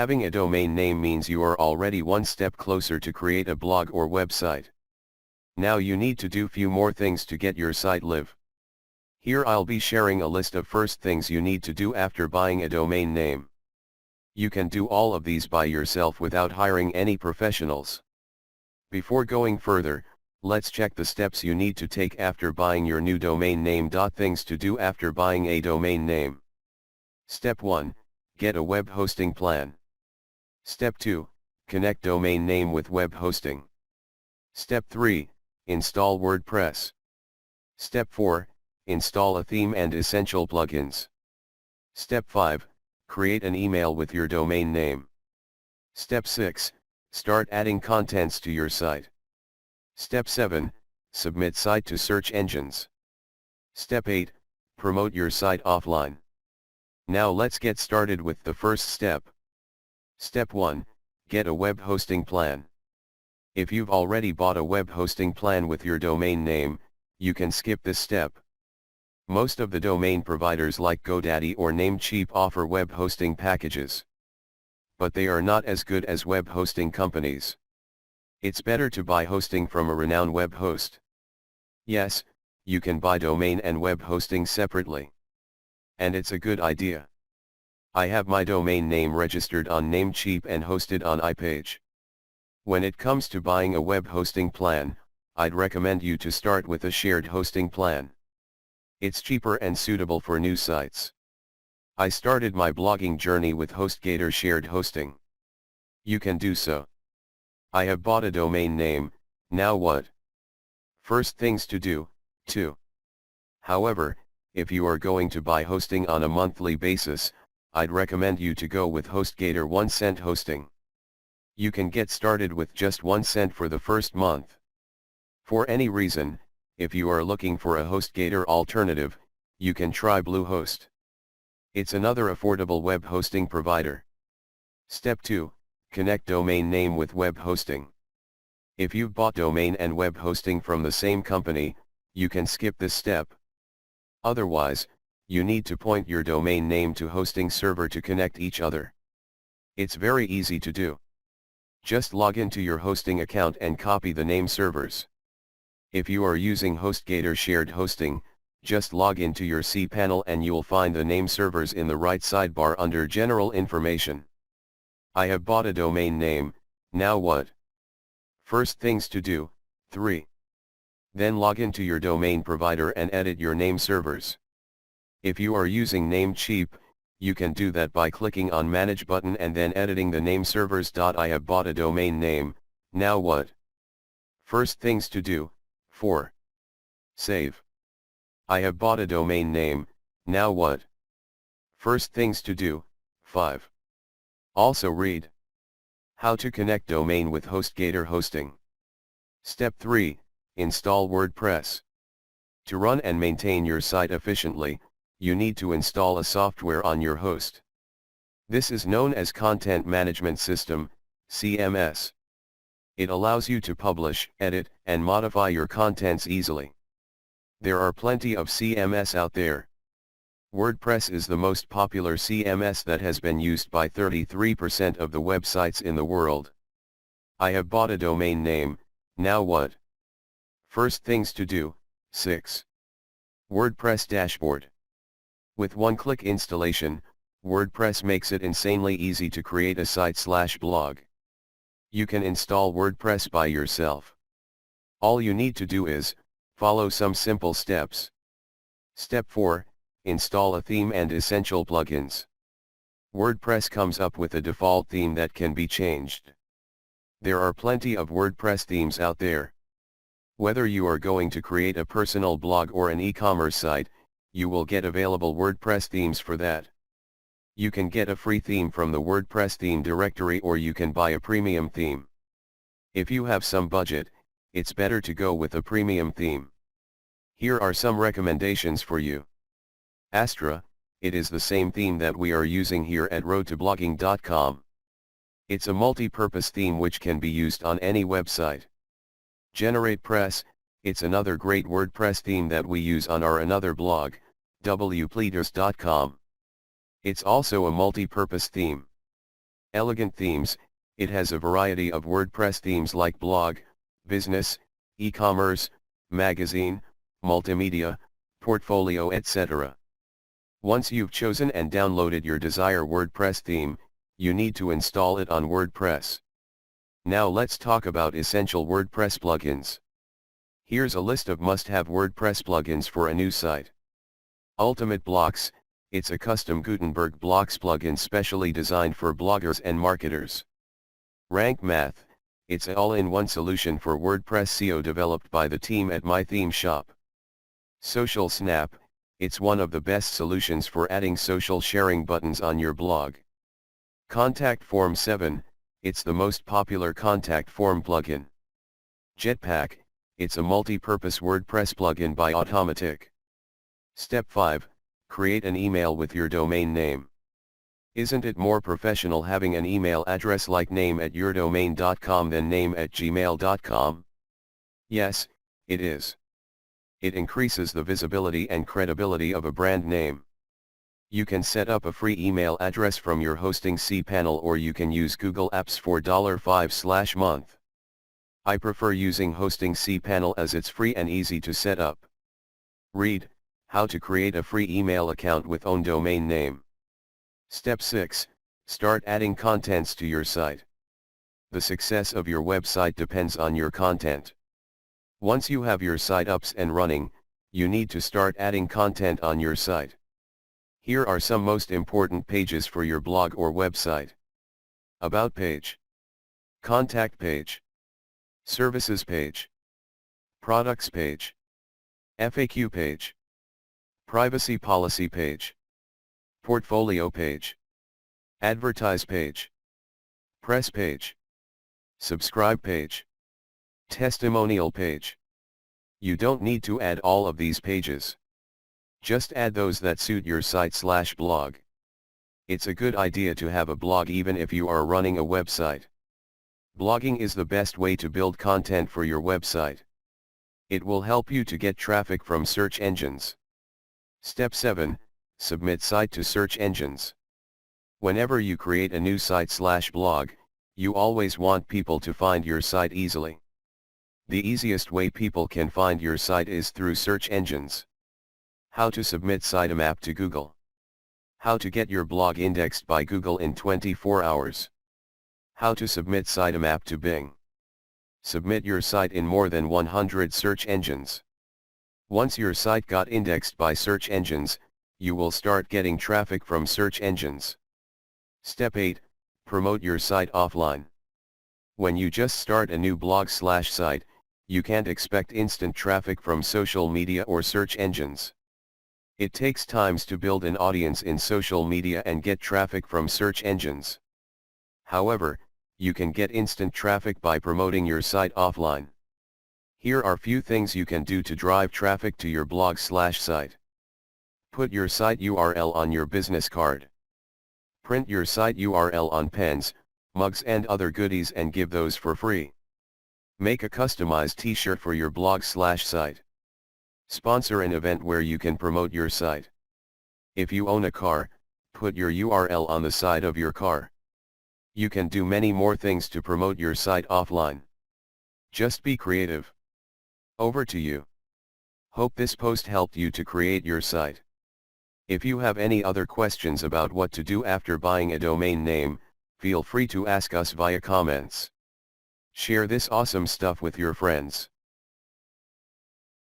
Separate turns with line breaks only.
Having a domain name means you are already one step closer to create a blog or website. Now you need to do few more things to get your site live. Here I'll be sharing a list of first things you need to do after buying a domain name. You can do all of these by yourself without hiring any professionals. Before going further, let's check the steps you need to take after buying your new domain name. Things to do after buying a domain name. Step 1. Get a web hosting plan. Step 2. Connect domain name with web hosting. Step 3. Install WordPress. Step 4. Install a theme and essential plugins. Step 5. Create an email with your domain name. Step 6. Start adding contents to your site. Step 7. Submit site to search engines. Step 8. Promote your site offline. Now let's get started with the first step. Step 1. Get a web hosting plan. If you've already bought a web hosting plan with your domain name, you can skip this step. Most of the domain providers like GoDaddy or Namecheap offer web hosting packages. But they are not as good as web hosting companies. It's better to buy hosting from a renowned web host. Yes, you can buy domain and web hosting separately. And it's a good idea. I have my domain name registered on Namecheap and hosted on iPage. When it comes to buying a web hosting plan, I'd recommend you to start with a shared hosting plan. It's cheaper and suitable for new sites. I started my blogging journey with HostGator shared hosting. You can do so. I have bought a domain name. Now what? First things to do, 2. However, if you are going to buy hosting on a monthly basis, I'd recommend you to go with HostGator 1 cent hosting. You can get started with just 1 cent for the first month. For any reason, if you are looking for a HostGator alternative, you can try Bluehost. It's another affordable web hosting provider. Step 2. Connect domain name with web hosting. If you've bought domain and web hosting from the same company, you can skip this step. Otherwise, you need to point your domain name to hosting server to connect each other. It's very easy to do. Just log into your hosting account and copy the name servers. If you are using HostGator shared hosting, just log into your cPanel and you'll find the name servers in the right sidebar under General Information. I have bought a domain name. Now what? First things to do, 3. Then log into your domain provider and edit your name servers. If you are using Namecheap, you can do that by clicking on Manage button and then editing the name servers. I have bought a domain name. Now what? First things to do, 4. Save. I have bought a domain name. Now what? First things to do, 5. Also read how to connect domain with HostGator hosting. Step 3. Install WordPress. To run and maintain your site efficiently, you need to install a software on your host. This is known as Content Management System, CMS. It allows you to publish, edit, and modify your contents easily. There are plenty of CMS out there. WordPress is the most popular CMS that has been used by 33% of the websites in the world. I have bought a domain name. Now what? First things to do, 6. WordPress dashboard. With one-click installation, WordPress makes it insanely easy to create a site/blog. You can install WordPress by yourself. All you need to do is follow some simple steps. Step 4. Install a theme and essential plugins. WordPress comes up with a default theme that can be changed. There are plenty of WordPress themes out there. Whether you are going to create a personal blog or an e-commerce site, you will get available WordPress themes for that. You can get a free theme from the WordPress theme directory, or you can buy a premium theme. If you have some budget, it's better to go with a premium theme. Here are some recommendations for you. Astra, it is the same theme that we are using here at roadtoblogging.com. It's a multi-purpose theme which can be used on any website. GeneratePress, it's another great WordPress theme that we use on our another blog, wpleaders.com. It's also a multi-purpose theme. Elegant themes, it has a variety of WordPress themes like blog, business, e-commerce, magazine, multimedia, portfolio, etc. Once you've chosen and downloaded your desired WordPress theme, you need to install it on WordPress. Now let's talk about essential WordPress plugins. Here's a list of must-have WordPress plugins for a new site. Ultimate Blocks, it's a custom Gutenberg blocks plugin specially designed for bloggers and marketers. Rank Math, it's an all-in-one solution for WordPress SEO developed by the team at My Theme Shop. Social Snap, it's one of the best solutions for adding social sharing buttons on your blog. Contact Form 7, it's the most popular contact form plugin. Jetpack, it's a multi-purpose WordPress plugin by Automatic. Step 5, create an email with your domain name. Isn't it more professional having an email address like name@yourdomain.com than name@gmail.com? Yes, it is. It increases the visibility and credibility of a brand name. You can set up a free email address from your hosting cPanel, or you can use Google Apps for $5/month. I prefer using hosting cPanel as it's free and easy to set up. Read how to create a free email account with own domain name. Step 6, start adding contents to your site. The success of your website depends on your content. Once you have your site up and running, you need to start adding content on your site. Here are some most important pages for your blog or website. About page, contact page, services page, products page, FAQ page, privacy policy page, portfolio page, advertise page, press page, subscribe page, testimonial page. You don't need to add all of these pages. Just add those that suit your site/blog. It's a good idea to have a blog even if you are running a website. Blogging is the best way to build content for your website. It will help you to get traffic from search engines. Step 7, submit site to search engines. Whenever you create a new site/blog, you always want people to find your site easily. The easiest way people can find your site is through search engines. How to submit sitemap to Google. How to get your blog indexed by Google in 24 hours. How to submit sitemap to Bing. Submit your site in more than 100 search engines. Once your site got indexed by search engines, you will start getting traffic from search engines. Step 8, promote your site offline. When you just start a new blog/site, you can't expect instant traffic from social media or search engines. It takes time to build an audience in social media and get traffic from search engines. However, you can get instant traffic by promoting your site offline. Here are few things you can do to drive traffic to your blog/site. Put your site URL on your business card. Print your site URL on pens, mugs and other goodies and give those for free. Make a customized t-shirt for your blog/site. Sponsor an event where you can promote your site. If you own a car, put your URL on the side of your car. You can do many more things to promote your site offline. Just be creative. Over to you. Hope this post helped you to create your site. If you have any other questions about what to do after buying a domain name, feel free to ask us via comments. Share this awesome stuff with your friends.